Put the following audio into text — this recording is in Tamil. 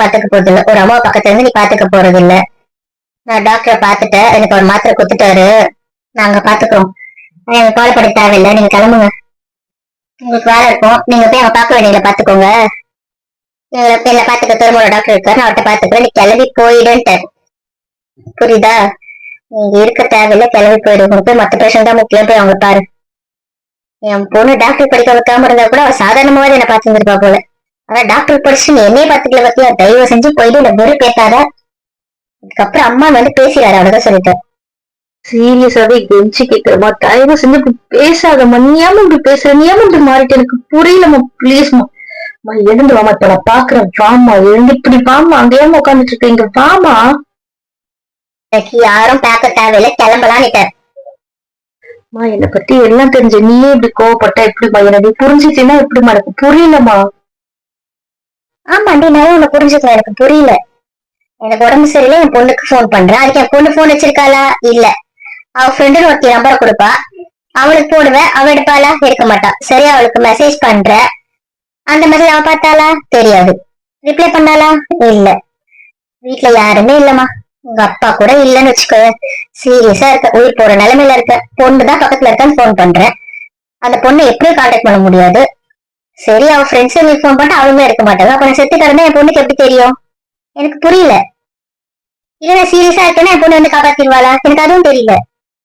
பாத்துக்க போறது இல்ல, ஒரு அம்மா பக்கத்துல இருந்து நீ பாத்துக்க போறது இல்ல. நான் டாக்டரை பாத்துட்டேன், எனக்கு ஒரு மாத்திரை குத்துட்டாரு, நாங்க பாத்துக்கிறோம். எனக்கு கவலைப்பட தேவையில்லை, நீங்க கிளம்புங்க. உங்களுக்கு வேலை இருக்கும், நீங்க போய் அவங்க பார்க்க வேண்டியதை பாத்துக்கோங்க. என்ன பாத்துக்க திரும்ப டாக்டர் இருக்காரு, நான் அவர்கிட்ட பாத்துக்கிறேன், நீ கிளம்பி போயிடுன்ட்டு. புரியுதா? நீங்க இருக்க தேவையில்ல, கிளம்பி போயிடு. போய் மத்த பேஷண்ட் தான் முக்கியம், போய் அவங்க பாரு. என் பொண்ணு டாக்டர் படிக்க வைக்காம இருந்தா கூட அவ சாதாரணமாவது என்ன பாத்துருப்பா போல. அதான் டாக்டர் படிச்சு நீ என்னைய பாத்துக்கல பத்தியா, தயவு செஞ்சு போயிட்டு என்ன வெறும் பேசாத. அதுக்கப்புறம் அம்மா வந்து பேசிடாரு, அவ்வளவுதான் சொல்லிட்டேன். சீரியஸாவே கெஞ்சி கேக்குறமா, தயவு செஞ்சு இப்படி பேசாதம்மா. நீ ஏமா இப்படி பேசுற, நீ ஏமா இப்படி மாறிட்டு, எனக்கு புரியலம்மா, பிளீஸ்மா. எழுந்து வாமா, இப்ப நான் பாக்குறேன், வாமா எழுந்து, இப்படி வாமா, அங்க ஏமா உட்காந்துட்டு இருக்க, இங்க வாமா. எனக்கு யாரும் பார்க்க தேவையில்லை, கிளம்பலான்னுட்ட. என்னை பத்தி எல்லாம் தெரிஞ்ச நீயே இப்படி கோவப்பட்டா எப்படிமா, எனக்கு புரிஞ்சுட்டேன்னா எப்படிமா, எனக்கு புரியலமா. ஆமாண்டி, நான் உன்னை புரிஞ்சுக்கிறேன், எனக்கு புரியல. எனக்கு உடம்பு சரியில்லை, என் பொண்ணுக்கு போன் பண்றேன். அதுக்கு என் பொண்ணு போன் வச்சிருக்காளா? இல்ல. அவ ஃப்ரெண்டுன்னு ஒருத்தி நம்பரை கொடுப்பா, அவளுக்கு போடுவேன், அவ எடுப்பாளா? எடுக்க மாட்டா. சரி, அவளுக்கு மெசேஜ் பண்ற, அந்த மெசேஜ் அவ பார்த்தாளா? தெரியாது. ரிப்ளை பண்ணாளா? இல்ல. வீட்டுல யாருமே இல்லம்மா, உங்க அப்பா கூட இல்லன்னு வச்சுக்கோ. சீரியஸா இருக்க, உயிர் போற நிலைமையில இருக்க. பொண்ணுதான் பக்கத்துல இருக்கான்னு போன் பண்றேன், அந்த பொண்ணு எப்படியும் கான்டாக்ட் பண்ண முடியாது. சரி, அவ ஃப்ரெண்ட்ஸ் எனக்கு போன் பண்ணிட்டு அவளுமே எடுக்க மாட்டாங்க. அப்ப நான் செத்து கிடந்தா என் பொண்ணுக்கு எப்படி தெரியும்? எனக்கு புரியல. இல்ல, நான் சீரியஸா இருக்கேன்னா என் பொண்ணு வந்து காப்பாத்திடுவாளா? எனக்கு அதுவும் தெரியல.